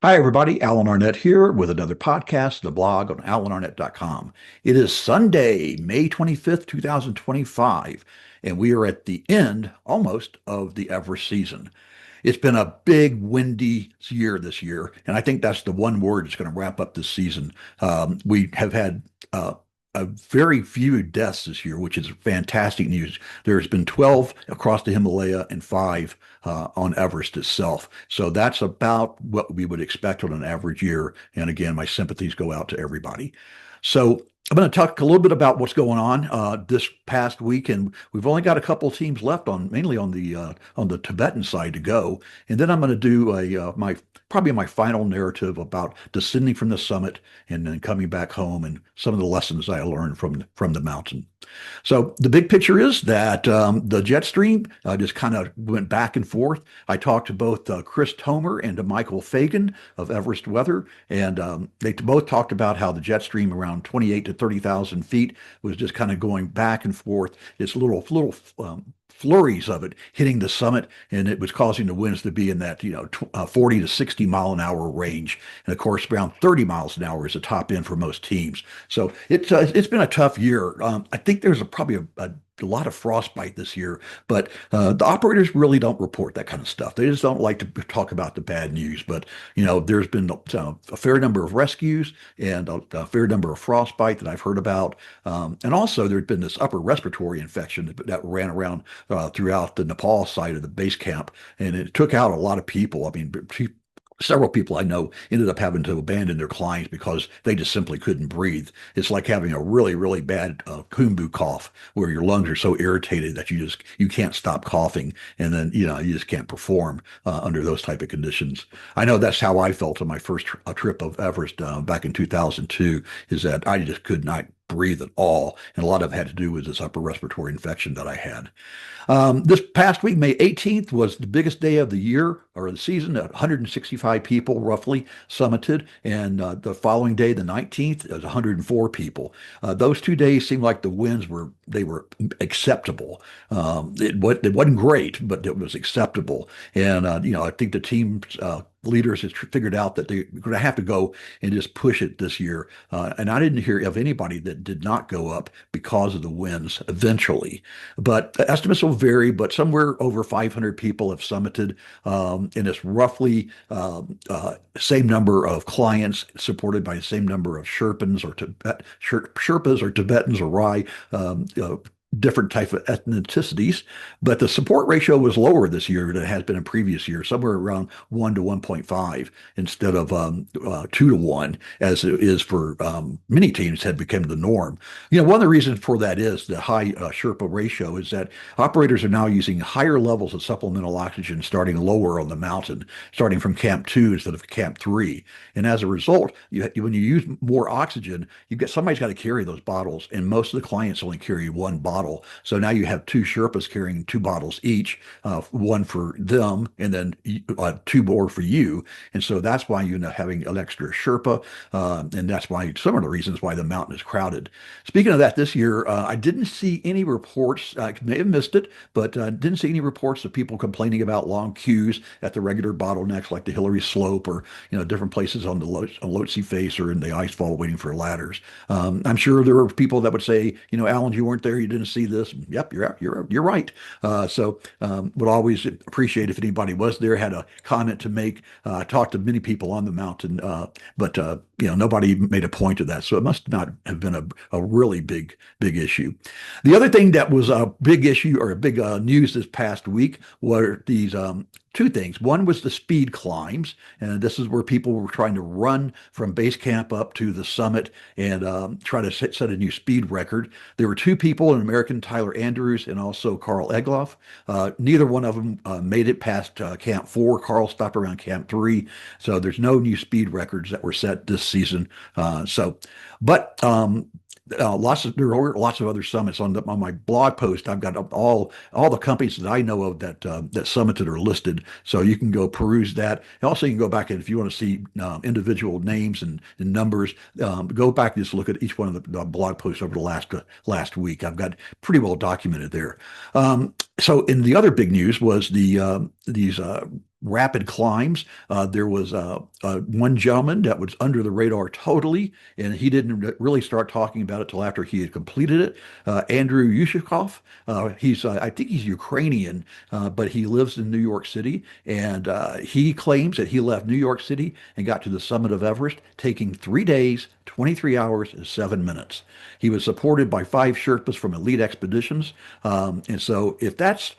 Hi, everybody. Alan Arnette here with another podcast, the blog on alanarnette.com. It is Sunday, May 25th, 2025, and we are at the end almost of the Everest season. It's been a big, windy year this year, and I think that's the one word that's going to wrap up this season. We have had a very few deaths this year, which is fantastic news. There's been 12 across the Himalaya and five on Everest itself. So that's about what we would expect on an average year. And again, my sympathies go out to everybody. So I'm going to talk a little bit about what's going on this past week, and we've only got a couple of teams left on mainly on the Tibetan side to go, and then I'm going to do probably my final narrative about descending from the summit and then coming back home and some of the lessons I learned from the mountain. So the big picture is that the jet stream just kind of went back and forth. I talked to both Chris Tomer and to Michael Fagan of Everest Weather, and they both talked about how the jet stream around 28 to 30,000 feet was just kind of going back and forth. It's little flurries of it hitting the summit, and it was causing the winds to be in that 40 to 60 mile an hour range, and of course around 30 miles an hour is the top end for most teams. So it's been a tough year. I think there's probably a lot of frostbite this year, but the operators really don't report that kind of stuff. They just don't like to talk about the bad news. But there's been a fair number of rescues and a fair number of frostbite that I've heard about, and also there's been this upper respiratory infection that ran around throughout the Nepal side of the base camp, and it took out a lot of people. I mean, several people I know ended up having to abandon their climbs because they just simply couldn't breathe. It's like having a really, really bad Kumbu cough where your lungs are so irritated that you can't stop coughing, and then you just can't perform under those type of conditions. I know that's how I felt on my first trip of Everest back in 2002, is that I just could not breathe at all, and a lot of it had to do with this upper respiratory infection that I had. This past week, May 18th, was the biggest day of the year or the season. 165 people roughly summited, and the following day, the 19th, it was 104 people. Those 2 days seemed like the winds were acceptable. It wasn't great, but it was acceptable. And I think the team's leaders has figured out that they're going to have to go and just push it this year. And I didn't hear of anybody that did not go up because of the winds eventually. But estimates will vary, but somewhere over 500 people have summited. And it's roughly same number of clients supported by the same number of Sherpas or Tibetans or Rai, different type of ethnicities, but the support ratio was lower this year than it has been in previous years, somewhere around 1 to 1.5 instead of 2 to 1, as it is for many teams had become the norm. One of the reasons for that is the high Sherpa ratio is that operators are now using higher levels of supplemental oxygen starting lower on the mountain, starting from Camp 2 instead of Camp 3. And as a result, when you use more oxygen, somebody's got to carry those bottles, and most of the clients only carry one bottle. So now you have two Sherpas carrying two bottles each, one for them and then two more for you. And so that's why you end up having an extra Sherpa. And that's why some of the reasons why the mountain is crowded. Speaking of that, this year, I didn't see any reports. I may have missed it, but didn't see any reports of people complaining about long queues at the regular bottlenecks like the Hillary Slope or different places on the Lhotse Face or in the Icefall waiting for ladders. I'm sure there were people that would say, Alan, you weren't there, you didn't see this. Yep, you're right. So would always appreciate if anybody was there, had a comment to make. Talked to many people on the mountain, but nobody made a point of that. So it must not have been a really big issue. The other thing that was a big issue or a big news this past week were these two things. One was the speed climbs, and this is where people were trying to run from base camp up to the summit and try to set a new speed record. There were two people, an American, Tyler Andrews, and also Carl Egloff. Neither one of them made it past Camp 4. Carl stopped around Camp 3, so there's no new speed records that were set this season. But there are lots of other summits on my blog post. I've got all the companies that I know of that summited are listed, so you can go peruse that. And also, you can go back and if you want to see individual names and numbers, go back and just look at each one of the blog posts over the last week. I've got pretty well documented there. So, in the other big news was these rapid climbs. There was one gentleman that was under the radar totally, and he didn't really start talking about it till after he had completed it. Andrew Yushikov, I think he's Ukrainian, but he lives in New York City, and he claims that he left New York City and got to the summit of Everest, taking 3 days, 23 hours, and 7 minutes. He was supported by five Sherpas from elite expeditions, and so if that's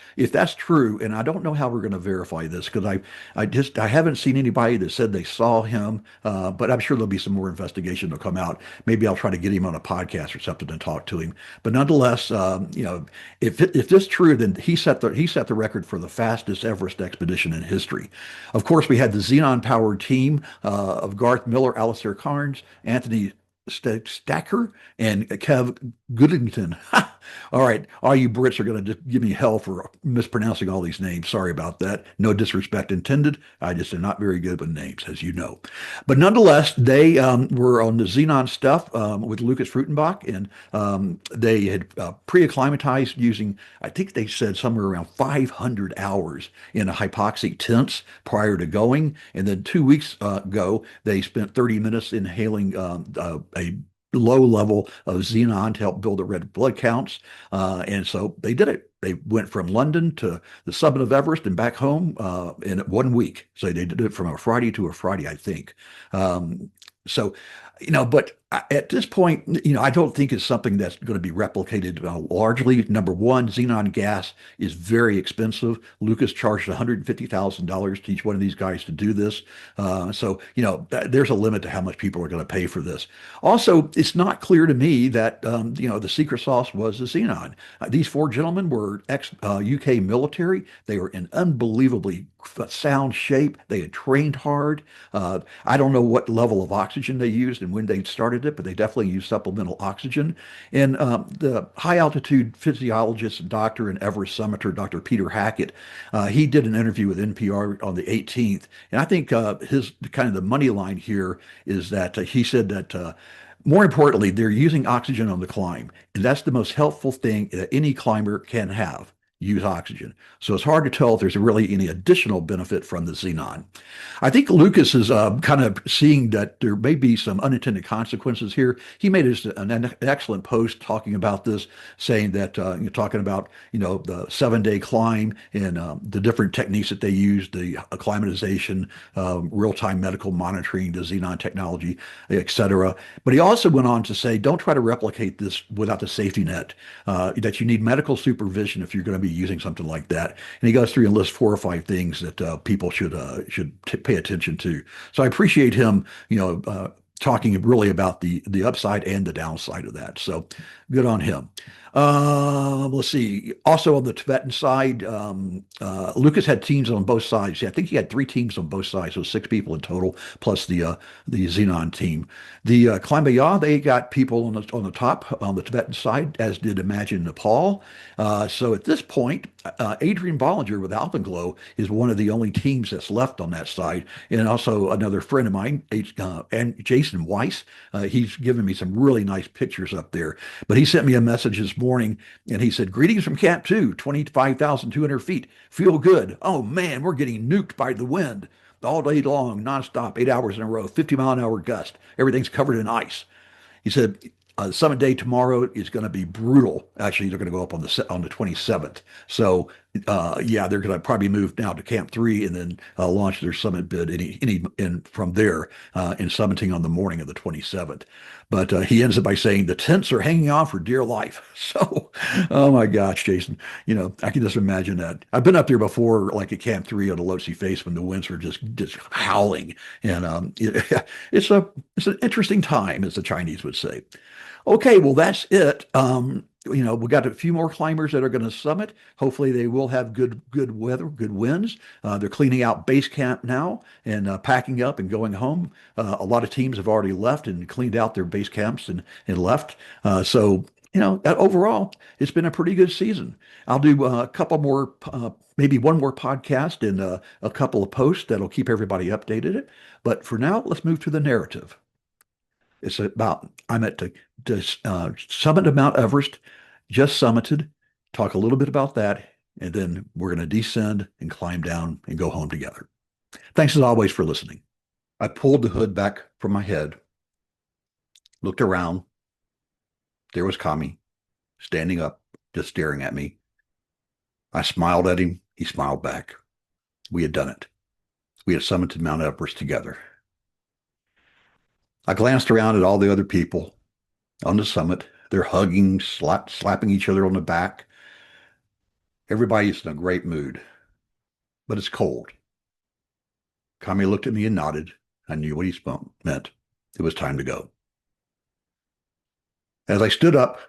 true, and I don't know how we're going to verify this because I haven't seen anybody that said they saw him, but I'm sure there'll be some more investigation to come out. Maybe I'll try to get him on a podcast or something and talk to him. But nonetheless, if this is true, then he set the record for the fastest Everest expedition in history. Of course, we had the xenon-powered team of Garth Miller, Alistair Carnes, Anthony Stacker, and Kev Goodington. All right, all you Brits are going to just give me hell for mispronouncing all these names. Sorry about that. No disrespect intended. I just am not very good with names, as you know. But nonetheless, they were on the Xenon stuff with Lucas Frutenbach, and they had pre-acclimatized using, I think they said somewhere around 500 hours in a hypoxic tents prior to going. And then 2 weeks ago, they spent 30 minutes inhaling a low level of xenon to help build the red blood counts. And so they did it. They went from London to the summit of Everest and back home in 1 week. So they did it from a Friday to a Friday, I think. So, but at this point, I don't think it's something that's going to be replicated largely. Number one, xenon gas is very expensive. Lucas charged $150,000 to each one of these guys to do this. So, there's a limit to how much people are going to pay for this. Also, it's not clear to me that, the secret sauce was the xenon. These four gentlemen were ex-UK military. They were in unbelievably sound shape. They had trained hard. I don't know what level of oxygen they used and when they started it, but they definitely used supplemental oxygen. And the high altitude physiologist and doctor and Everest summiter, Dr. Peter Hackett, he did an interview with NPR on the 18th. And I think his kind of the money line here is that he said that more importantly, they're using oxygen on the climb. And that's the most helpful thing that any climber can have. Use oxygen. So it's hard to tell if there's really any additional benefit from the xenon. I think Lucas is kind of seeing that there may be some unintended consequences here. He made an excellent post talking about this, saying that, talking about, the 7 day climb and the different techniques that they use, the acclimatization, real-time medical monitoring, the xenon technology, etc. But he also went on to say, don't try to replicate this without the safety net, that you need medical supervision if you're going to be using something like that. And he goes through and lists 4 or 5 things that people should pay attention to. So I appreciate him, talking really about the upside and the downside of that. So good on him. Let's see. Also on the Tibetan side, Lucas had teams on both sides. Yeah, I think he had 3 teams on both sides, so 6 people in total, plus the Xenon team. The Klambaya, they got people on the top on the Tibetan side, as did Imagine Nepal. So at this point, Adrian Bollinger with Alpenglow is one of the only teams that's left on that side, and also another friend of mine, and Jason Weiss. He's given me some really nice pictures up there. But he sent me a message this morning, and he said, "Greetings from Camp 2, 25,200 feet. Feel good. Oh man, we're getting nuked by the wind all day long, nonstop, 8 hours in a row, 50-mile-an-hour gust. Everything's covered in ice." He said, summit day tomorrow is going to be brutal. Actually, they're going to go up on the 27th. So, yeah, they're going to probably move now to Camp 3 and then launch their summit bid from there in summiting on the morning of the 27th. But he ends it by saying the tents are hanging on for dear life. So, oh my gosh, Jason, I can just imagine that. I've been up there before, like at Camp 3 on the Lhotse Face when the winds were just howling, and it's an interesting time, as the Chinese would say. Okay, well, that's it. We got a few more climbers that are going to summit. Hopefully, they will have good weather, good winds. They're cleaning out base camp now and packing up and going home. A lot of teams have already left and cleaned out their base camps and left. So, overall, it's been a pretty good season. I'll do a couple more, maybe one more podcast and a couple of posts that'll keep everybody updated. But for now, let's move to the narrative. It's about I'm at the summit of Mount Everest, just summited. Talk a little bit about that, and then we're going to descend and climb down and go home together. Thanks as always for listening. I pulled the hood back from my head, looked around. There was Kami, standing up, just staring at me. I smiled at him. He smiled back. We had done it. We had summited Mount Everest together. I glanced around at all the other people on the summit. They're hugging, slapping each other on the back. Everybody's in a great mood, but it's cold. Kami looked at me and nodded. I knew what he meant. It was time to go. As I stood up,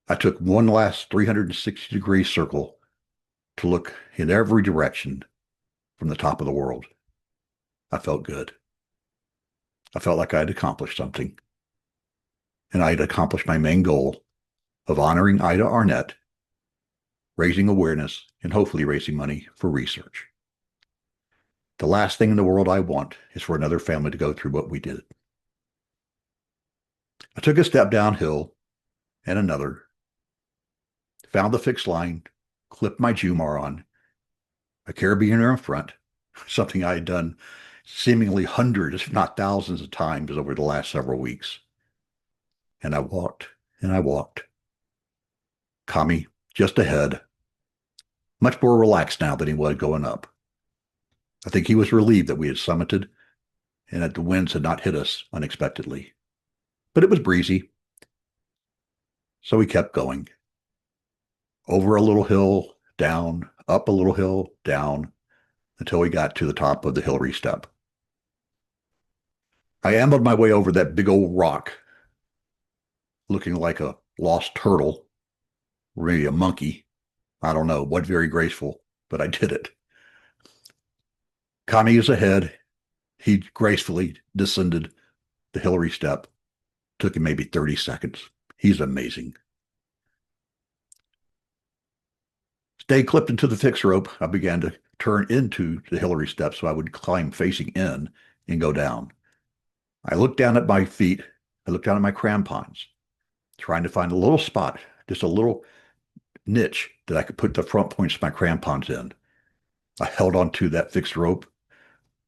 I took one last 360-degree circle to look in every direction from the top of the world. I felt good. I felt like I had accomplished something. And I had accomplished my main goal of honoring Ida Arnette, raising awareness, and hopefully raising money for research. The last thing in the world I want is for another family to go through what we did. I took a step downhill and another, found the fixed line, clipped my Jumar on, a carabiner in front, something I had done seemingly hundreds, if not thousands of times over the last several weeks. And I walked and I walked. Kami just ahead, much more relaxed now than he was going up. I think he was relieved that we had summited and that the winds had not hit us unexpectedly. But it was breezy, so we kept going. Over a little hill, down, up a little hill, down, until we got to the top of the Hillary Step. I ambled my way over that big old rock, looking like a lost turtle, or maybe a monkey. I don't know, wasn't very graceful, but I did it. Kami is ahead. He gracefully descended the Hillary Step. Took him maybe 30 seconds. He's amazing. Stayed clipped into the fixed rope. I began to turn into the Hillary Step so I would climb facing in and go down. I looked down at my feet. I looked down at my crampons, trying to find a little spot, just a little niche that I could put the front points of my crampons in. I held onto that fixed rope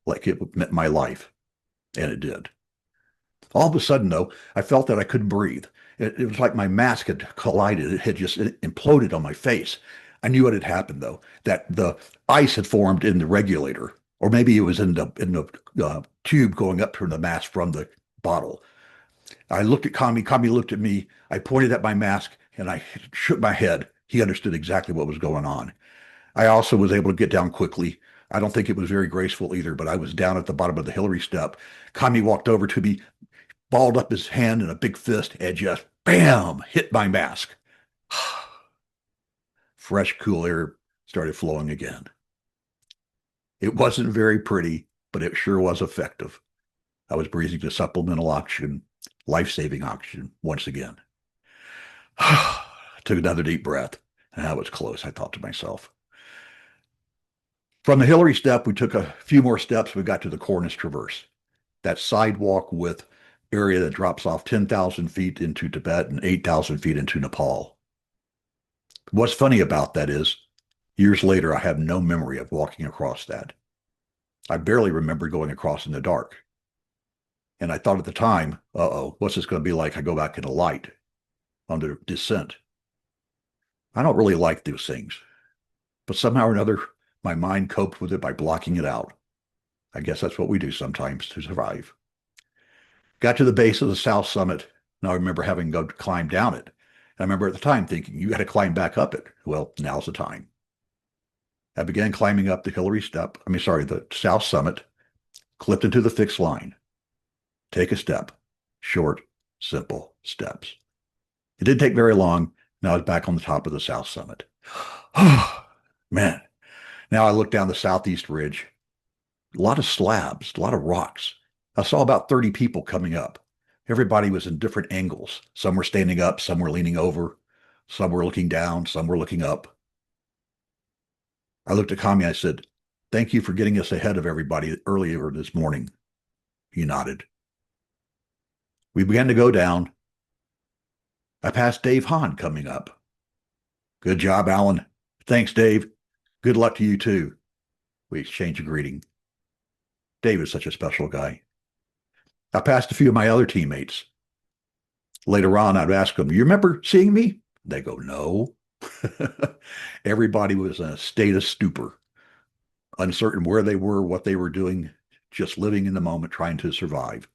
like it meant my life, and it did. All of a sudden, though, I felt that I couldn't breathe. It was like my mask had collided. It had just imploded on my face. I knew what had happened, though, that the ice had formed in the regulator, or maybe it was in the tube going up from the mask from the bottle. I looked at Kami. Kami looked at me. I pointed at my mask, and I shook my head. He understood exactly what was going on. I also was able to get down quickly. I don't think it was very graceful either, but I was down at the bottom of the Hillary Step. Kami walked over to me, balled up his hand in a big fist, and just bam, hit my mask. Fresh, cool air started flowing again. It wasn't very pretty, but it sure was effective. I was breathing the supplemental oxygen, life-saving oxygen once again. Took another deep breath, and that was close, I thought to myself. From the Hillary Step, we took a few more steps. We got to the Cornice Traverse, that sidewalk with area that drops off 10,000 feet into Tibet and 8,000 feet into Nepal. What's funny about that is, years later, I have no memory of walking across that. I barely remember going across in the dark. And I thought at the time, what's this going to be like? I go back in the light on the descent. I don't really like those things, but somehow or another, my mind coped with it by blocking it out. I guess that's what we do sometimes to survive. Got to the base of the South Summit, and I remember having to go climb down it. I remember at the time thinking, you got to climb back up it. Well, now's the time. I began climbing up the Hillary Step, the South Summit, clipped into the fixed line. Take a step. Short, simple steps. It didn't take very long. Now I was back on the top of the South Summit. Man. Now I look down the southeast ridge. A lot of slabs, a lot of rocks. I saw about 30 people coming up. Everybody was in different angles. Some were standing up, some were leaning over, some were looking down, some were looking up. I looked at Kami. I said, "Thank you for getting us ahead of everybody earlier this morning." He nodded. We began to go down. I passed Dave Hahn coming up. "Good job, Alan." "Thanks, Dave. Good luck to you too." We exchanged a greeting. David's such a special guy. I passed a few of my other teammates. Later on, I'd ask them, you remember seeing me? They go, no. Everybody was in a state of stupor, uncertain where they were, what they were doing, just living in the moment, trying to survive,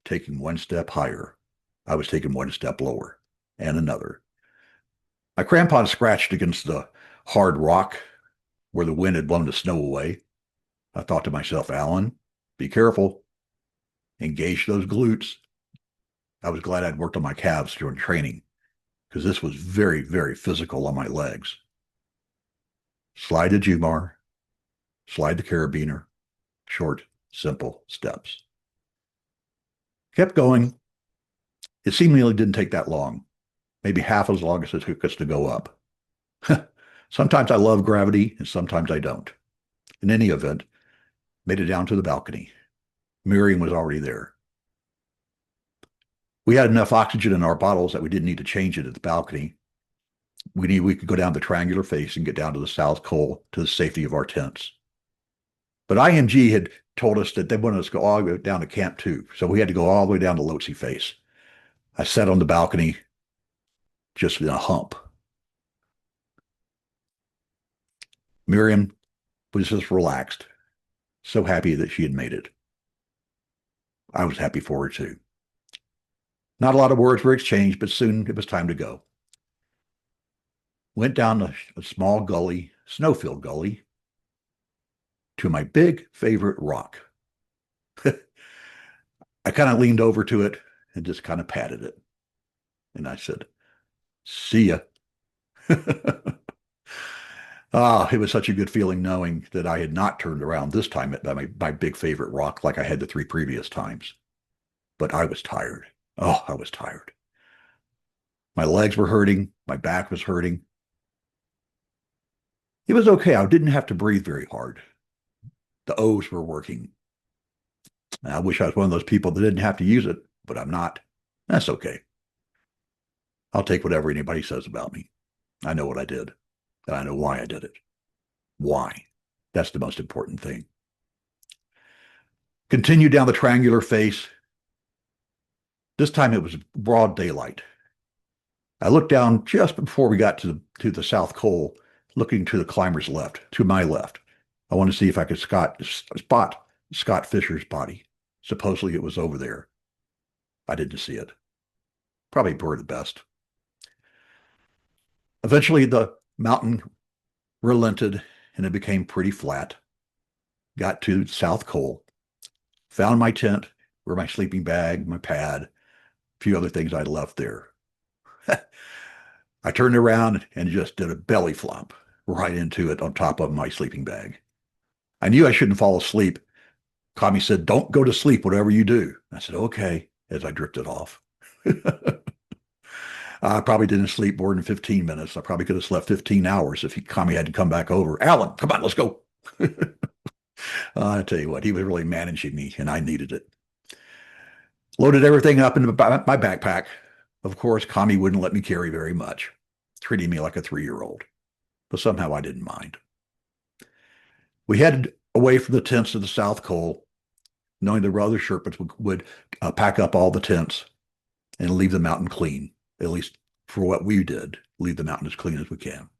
taking one step higher. I was taking one step lower and another. My crampon scratched against the hard rock where the wind had blown the snow away. I thought to myself, Alan, be careful. Engage those glutes. I was glad I'd worked on my calves during training because this was very, very physical on my legs. Slide the Jumar, slide the carabiner, short, simple steps. Kept going. It seemingly didn't take that long, maybe half as long as it took us to go up. Sometimes I love gravity and sometimes I don't. In any event, made it down to the balcony. Miriam was already there. We had enough oxygen in our bottles that we didn't need to change it at the balcony. We could go down the triangular face and get down to the South Col to the safety of our tents. But IMG had told us that they wanted us to go all the way down to Camp 2. So we had to go all the way down to Lhotse Face. I sat on the balcony just in a hump. Miriam was just relaxed, so happy that she had made it. I was happy for her too. Not a lot of words were exchanged, but soon it was time to go. Went down a small gully, snow-filled gully, to my big favorite rock. I kind of leaned over to it and just kind of patted it. And I said, see ya. It was such a good feeling knowing that I had not turned around this time at my big favorite rock like I had the 3 previous times. But I was tired. Oh, I was tired. My legs were hurting. My back was hurting. It was okay. I didn't have to breathe very hard. The O's were working. I wish I was one of those people that didn't have to use it, but I'm not. That's okay. I'll take whatever anybody says about me. I know what I did, and I know why I did it. Why? That's the most important thing. Continue down the triangular face. This time it was broad daylight. I looked down just before we got to the South Col, looking to the climber's left, to my left. I wanted to see if I could spot Scott Fisher's body. Supposedly it was over there. I didn't see it. Probably for the best. Eventually the mountain relented and it became pretty flat. Got to South Col. Found my tent, where my sleeping bag, my pad, a few other things I'd left there. I turned around and just did a belly flop right into it on top of my sleeping bag. I knew I shouldn't fall asleep. Kami said, don't go to sleep, whatever you do. I said, okay, as I drifted off. I probably didn't sleep more than 15 minutes. I probably could have slept 15 hours if Kami had to come back over. Alan, come on, let's go. I tell you what, he was really managing me, and I needed it. Loaded everything up into my backpack. Of course, Kami wouldn't let me carry very much, treating me like a 3-year-old. But somehow I didn't mind. We headed away from the tents to the South Col, knowing the other Sherpas would pack up all the tents and leave the mountain clean, at least for what we did, leave the mountain as clean as we can.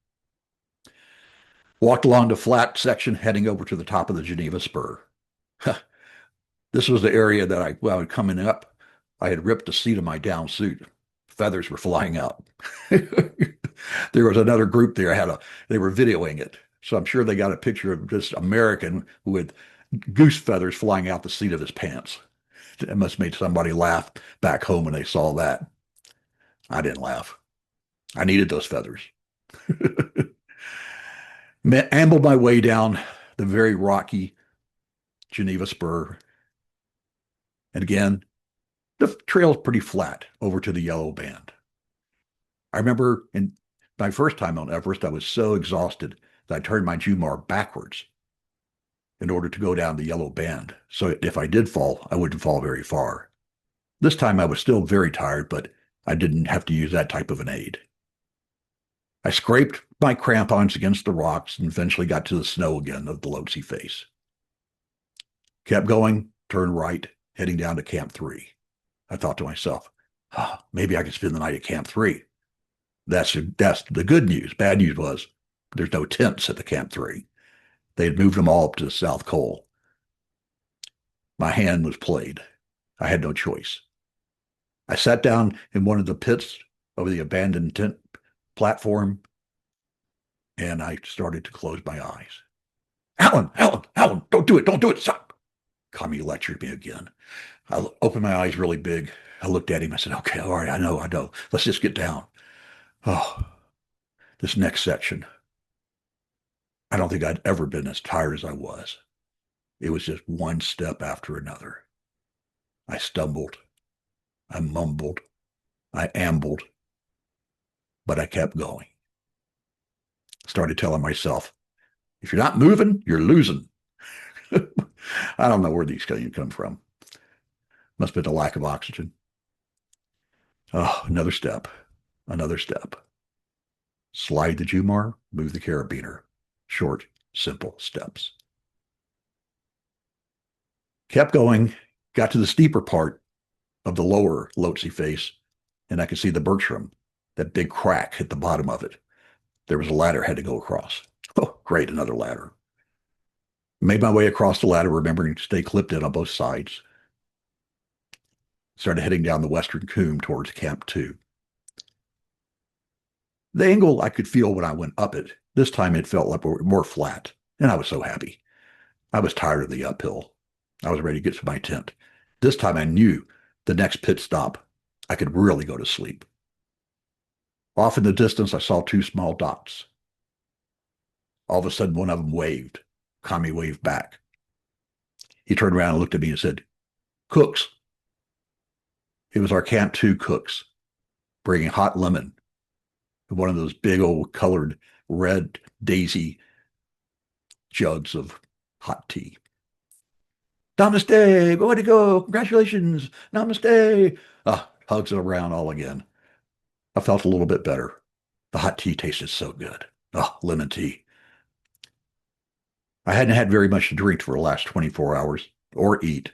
Walked along the flat section, heading over to the top of the Geneva Spur. This was the area that I was coming up. I had ripped the seat of my down suit. Feathers were flying out. There was another group there. They were videoing it. So I'm sure they got a picture of this American with goose feathers flying out the seat of his pants. It must have made somebody laugh back home when they saw that. I didn't laugh. I needed those feathers. Ambled my way down the very rocky Geneva Spur. And again, the trail's pretty flat over to the yellow band. I remember in my first time on Everest, I was so exhausted that I turned my Jumar backwards in order to go down the yellow band. So if I did fall, I wouldn't fall very far. This time I was still very tired, but I didn't have to use that type of an aid. I scraped my crampons against the rocks and eventually got to the snow again of the Lhotse face. Kept going, turned right, heading down to Camp 3. I thought to myself, maybe I could spend the night at Camp 3. That's the good news. Bad news was there's no tents at the Camp 3. They had moved them all up to the South Col. My hand was played. I had no choice. I sat down in one of the pits of the abandoned tent platform, and I started to close my eyes. Alan, don't do it, stop. Kami lectured me again. I opened my eyes really big. I looked at him. I said, okay, all right, I know. Let's just get down. Oh, this next section. I don't think I'd ever been as tired as I was. It was just one step after another. I stumbled. I mumbled. I ambled. But I kept going. Started telling myself, if you're not moving, you're losing. I don't know where these things come from. Must have been a lack of oxygen. Oh, another step. Another step. Slide the Jumar, move the carabiner. Short, simple steps. Kept going, got to the steeper part of the lower Lhotse face, and I could see the Bertram, that big crack at the bottom of it. There was a ladder I had to go across. Oh, great, another ladder. Made my way across the ladder, remembering to stay clipped in on both sides. Started heading down the western combe towards Camp 2. The angle I could feel when I went up it. This time it felt like more flat, and I was so happy. I was tired of the uphill. I was ready to get to my tent. This time I knew the next pit stop, I could really go to sleep. Off in the distance, I saw two small dots. All of a sudden, one of them waved. Kami waved back. He turned around and looked at me and said, cooks. It was our Camp 2 cooks, bringing hot lemon in one of those big old colored red daisy jugs of hot tea. Namaste, way to go, congratulations, namaste. Hugs around all again. I felt a little bit better. The hot tea tasted so good. Lemon tea. I hadn't had very much to drink for the last 24 hours or eat,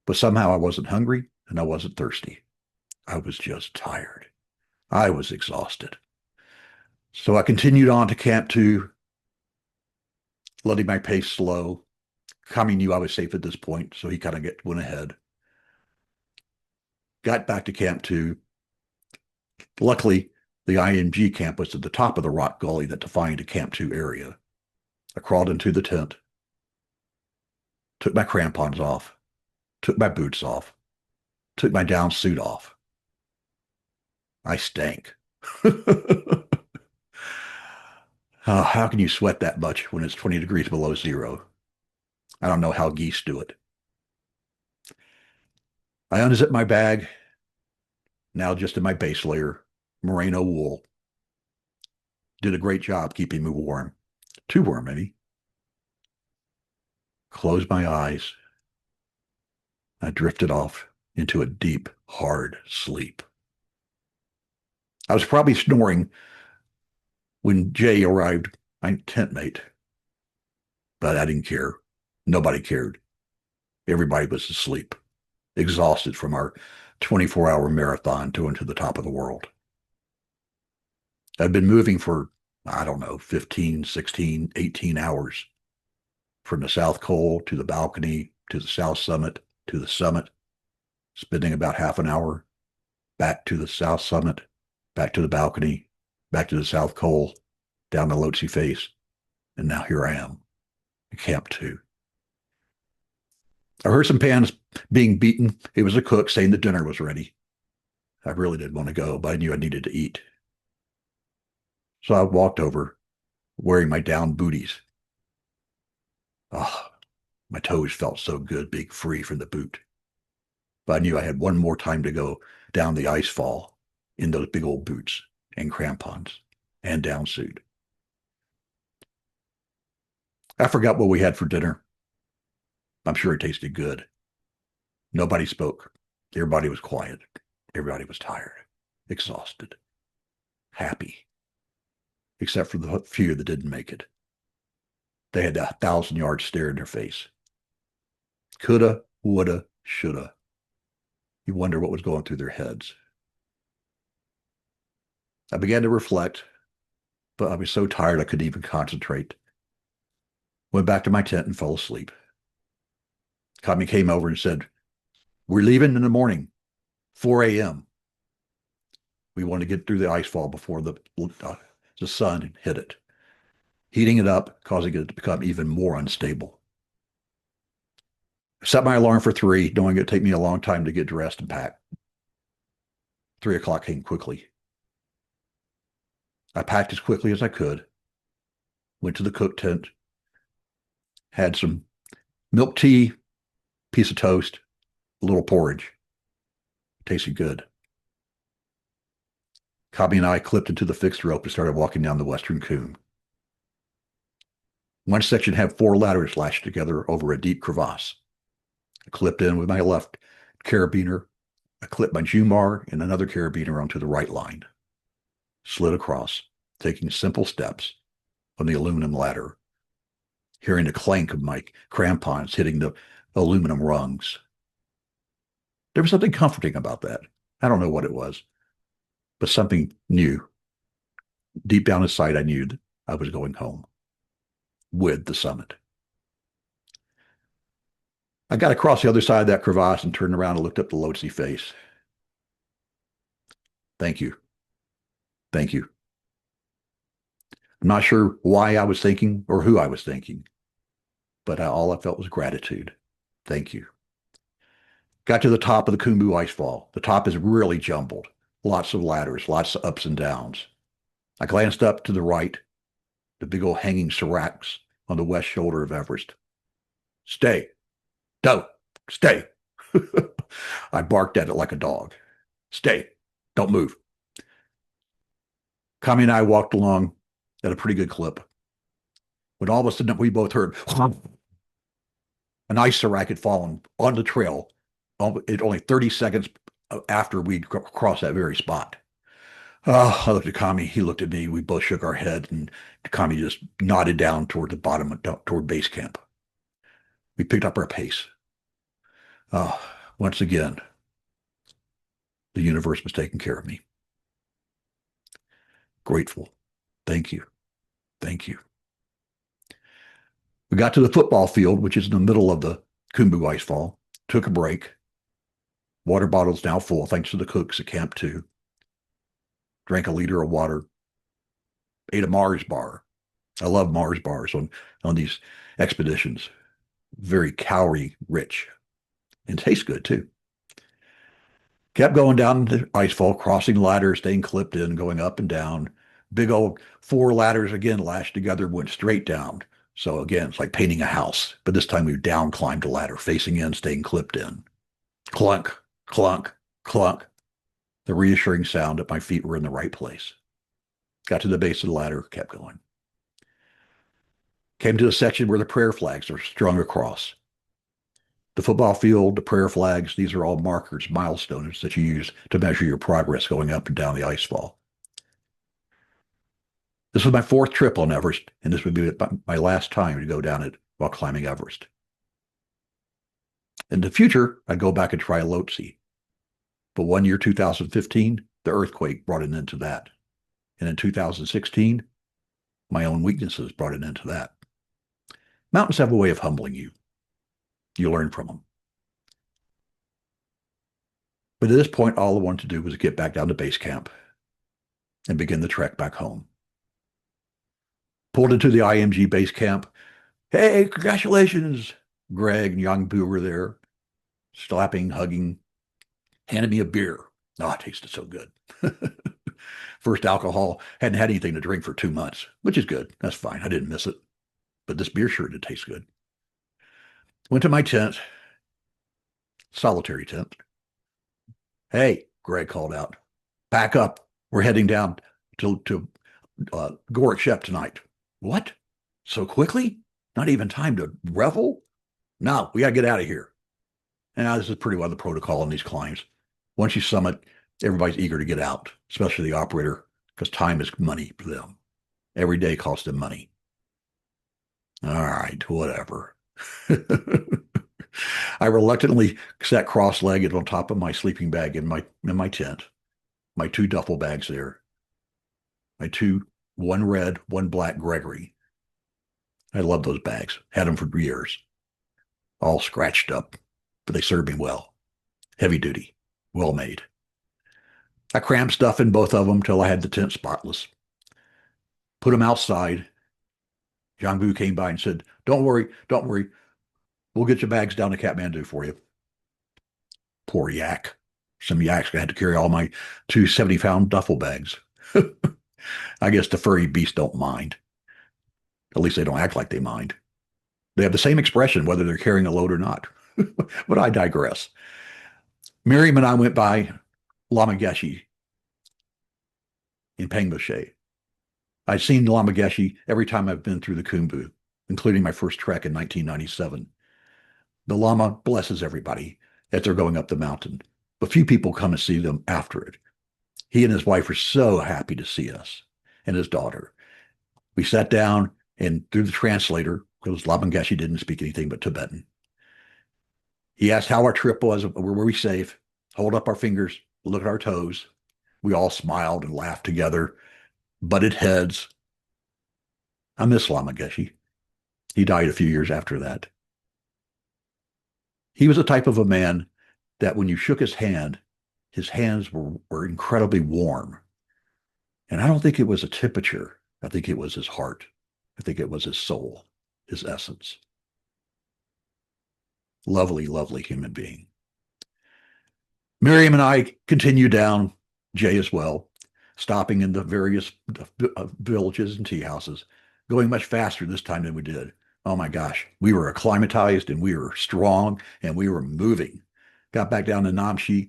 but somehow I wasn't hungry and I wasn't thirsty. I was just tired. I was exhausted. So I continued on to Camp 2, letting my pace slow. Kami knew I was safe at this point, so he kind of went ahead. Got back to Camp 2. Luckily, the IMG camp was at the top of the rock gully that defined the Camp 2 area. I crawled into the tent, took my crampons off, took my boots off, took my down suit off. I stank. How can you sweat that much when it's 20 degrees below zero? I don't know how geese do it. I unzipped my bag, now just in my base layer, merino wool. Did a great job keeping me warm. Too warm, maybe. Closed my eyes. I drifted off into a deep, hard sleep. I was probably snoring when Jay arrived, my tent mate. But I didn't care. Nobody cared. Everybody was asleep, exhausted from our 24-hour marathon to into the top of the world. I'd been moving for, I don't know, 15, 16, 18 hours. From the South Col to the balcony, to the South Summit, to the summit, spending about half an hour, back to the South Summit, back to the balcony, back to the South Col, down the Lhotse face, and now here I am, at Camp 2. I heard some pans being beaten. It was a cook saying the dinner was ready. I really didn't want to go, but I knew I needed to eat. So I walked over, wearing my down booties. My toes felt so good being free from the boot. But I knew I had one more time to go down the Icefall in those big old boots and crampons and down suit. I forgot what we had for dinner. I'm sure it tasted good. Nobody spoke. Everybody was quiet. Everybody was tired, exhausted, happy, except for the few that didn't make it. They had a 1,000-yard stare in their face. Coulda, woulda, shoulda. You wonder what was going through their heads. I began to reflect, but I was so tired I couldn't even concentrate. Went back to my tent and fell asleep. Kami came over and said, "We're leaving in the morning, 4 a.m. We want to get through the icefall before the sun hit it, heating it up, causing it to become even more unstable." I set my alarm for 3, knowing it'd take me a long time to get dressed and pack. 3 o'clock came quickly. I packed as quickly as I could, went to the cook tent, had some milk tea, piece of toast, a little porridge. Tasted good. Kami and I clipped into the fixed rope and started walking down the western coombe. One section had 4 ladders lashed together over a deep crevasse. I clipped in with my left carabiner. I clipped my Jumar and another carabiner onto the right line. Slid across, taking simple steps on the aluminum ladder, hearing the clank of my crampons hitting the aluminum rungs. There was something comforting about that. I don't know what it was, but something new. Deep down inside, I knew that I was going home with the summit. I got across the other side of that crevasse and turned around and looked up the Lhotse face. Thank you. Thank you. I'm not sure why I was thinking or who I was thinking, but all I felt was gratitude. Thank you. Got to the top of the Khumbu Icefall. The top is really jumbled. Lots of ladders, lots of ups and downs. I glanced up to the right, the big old hanging seracs on the west shoulder of Everest. Stay. Don't. Stay. I barked at it like a dog. Stay. Don't move. Kami and I walked along at a pretty good clip. When all of a sudden we both heard an ice serac had fallen on the trail only 30 seconds after we'd crossed that very spot. Oh, I looked at Kami. He looked at me. We both shook our head, and Kami just nodded down toward the bottom, toward base camp. We picked up our pace. Oh, once again, the universe was taking care of me. Grateful. Thank you. Thank you. We got to the football field, which is in the middle of the Khumbu Icefall, took a break. Water bottles now full, thanks to the cooks at Camp 2. Drank a liter of water. Ate a Mars bar. I love Mars bars on these expeditions. Very calorie rich. And tastes good, too. Kept going down the icefall, crossing ladders, staying clipped in, going up and down. Big old 4 ladders again lashed together, went straight down. So again, it's like painting a house. But this time we down climbed a ladder, facing in, staying clipped in. Clunk, clunk, clunk. The reassuring sound that my feet were in the right place. Got to the base of the ladder, kept going. Came to a section where the prayer flags are strung across. The football field, the prayer flags, these are all markers, milestones that you use to measure your progress going up and down the icefall. This was my 4th trip on Everest, and this would be my last time to go down it while climbing Everest. In the future, I'd go back and try Lhotse. But one year, 2015, the earthquake brought an end to that. And in 2016, my own weaknesses brought an end to that. Mountains have a way of humbling you. You learn from them. But at this point, all I wanted to do was get back down to base camp and begin the trek back home. Pulled into the IMG base camp. Hey, congratulations. Greg and Young Boo were there, slapping, hugging, handed me a beer. Oh, it tasted so good. First alcohol. Hadn't had anything to drink for 2 months, which is good. That's fine. I didn't miss it. But this beer sure did taste good. Went to my tent. Solitary tent. Hey, Greg called out. Pack up. We're heading down to Gorik Shep tonight. What? So quickly? Not even time to revel? No, we got to get out of here. Now, this is pretty well the protocol on these climbs. Once you summit, everybody's eager to get out, especially the operator, because time is money for them. Every day costs them money. All right, whatever. I reluctantly sat cross-legged on top of my sleeping bag in my tent, my two duffel bags there, my two, one red, one black Gregory. I love those bags. Had them for years. All scratched up, but they served me well. Heavy duty, well made. I crammed stuff in both of them till I had the tent spotless. Put them outside. Jiangbu came by and said, "Don't worry, don't worry. We'll get your bags down to Kathmandu for you." Poor yak. Some yaks had to carry all my two 70-pound duffel bags. I guess the furry beasts don't mind. At least they don't act like they mind. They have the same expression whether they're carrying a load or not. But I digress. Miriam and I went by Lama Geshe in Pengboche. I'd seen Lama Geshe every time I've been through the Khumbu, including my first trek in 1997. The Lama blesses everybody as they're going up the mountain, but few people come and see them after it. He and his wife were so happy to see us, and his daughter. We sat down, and through the translator, because Lama Geshe didn't speak anything but Tibetan, he asked how our trip was, were we safe, hold up our fingers, look at our toes. We all smiled and laughed together, butted heads. I miss Lama Geshe. He died a few years after that. He was the type of a man that when you shook his hands were incredibly warm. And I don't think it was a temperature. I think it was his heart. I think it was his soul, his essence. Lovely, lovely human being. Miriam and I continued down, Jay as well, stopping in the various villages and tea houses, going much faster this time than we did. Oh my gosh, we were acclimatized and we were strong and we were moving. Got back down to Namche,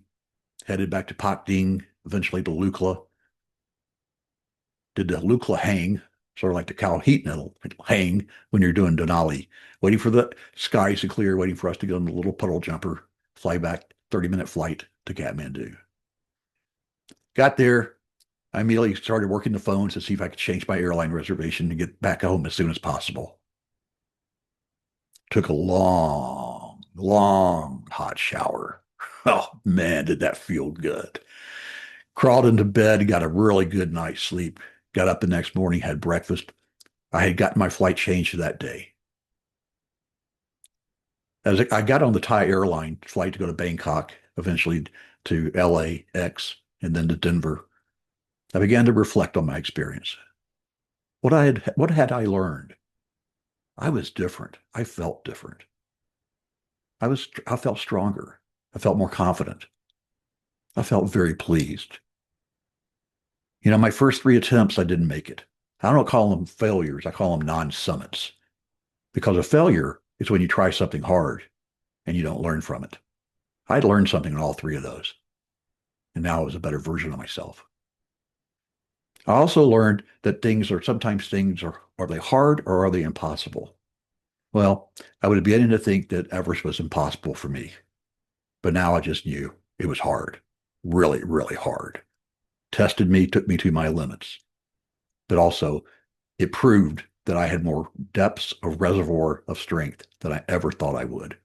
headed back to Pakding, eventually to Lukla. Did the Lukla hang, sort of like the Calhetan hang when you're doing Denali, waiting for the skies to clear, waiting for us to go in the little puddle jumper, fly back 30-minute flight to Kathmandu. Got there. I immediately started working the phones to see if I could change my airline reservation to get back home as soon as possible. Took a long, long hot shower. Oh man, did that feel good. Crawled into bed, got a really good night's sleep. Got up the next morning, had breakfast. I had gotten my flight changed that day. As I got on the Thai airline flight to go to Bangkok, eventually to LAX, and then to Denver, I began to reflect on my experience. What had I learned? I was different. I felt different. I felt stronger. I felt more confident. I felt very pleased. My first 3 attempts, I didn't make it. I don't call them failures. I call them non-summits. Because a failure is when you try something hard and you don't learn from it. I'd learned something in all 3 of those. And now I was a better version of myself. I also learned that sometimes things are they hard or are they impossible? Well, I was beginning to think that Everest was impossible for me. But now I just knew it was hard. Really, really hard. Tested me, took me to my limits. But also, it proved that I had more depths of reservoir of strength than I ever thought I would.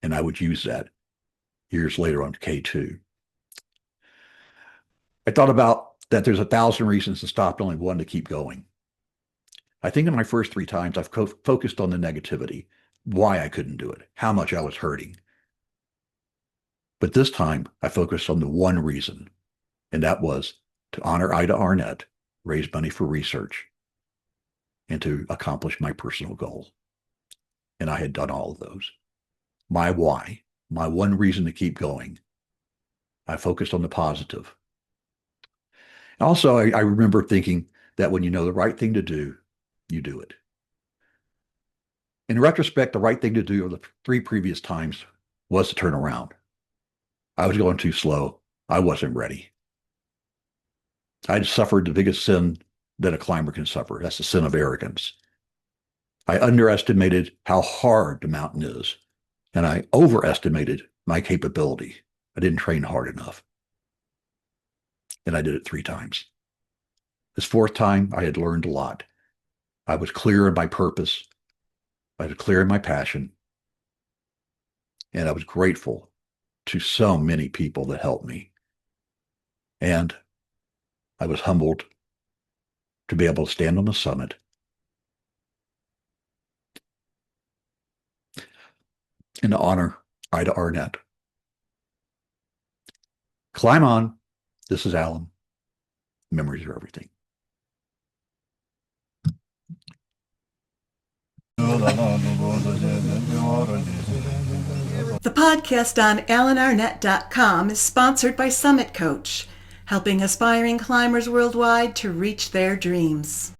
And I would use that years later on K2. I thought about that there's 1,000 reasons to stop, only one to keep going. I think in my first 3 times, I've focused on the negativity, why I couldn't do it, how much I was hurting. But this time, I focused on the one reason, and that was to honor Ida Arnette, raise money for research, and to accomplish my personal goal. And I had done all of those. My why, my one reason to keep going. I focused on the positive. Also, I remember thinking that when you know the right thing to do, you do it. In retrospect, the right thing to do the 3 previous times was to turn around. I was going too slow. I wasn't ready. I'd suffered the biggest sin that a climber can suffer. That's the sin of arrogance. I underestimated how hard the mountain is, and I overestimated my capability. I didn't train hard enough. And I did it 3 times. This 4th time, I had learned a lot. I was clear in my purpose. I was clear in my passion. And I was grateful to so many people that helped me. And I was humbled to be able to stand on the summit and to honor Ida Arnette. Climb on. This is Alan. Memories are everything. The podcast on AlanArnette.com is sponsored by Summit Coach, helping aspiring climbers worldwide to reach their dreams.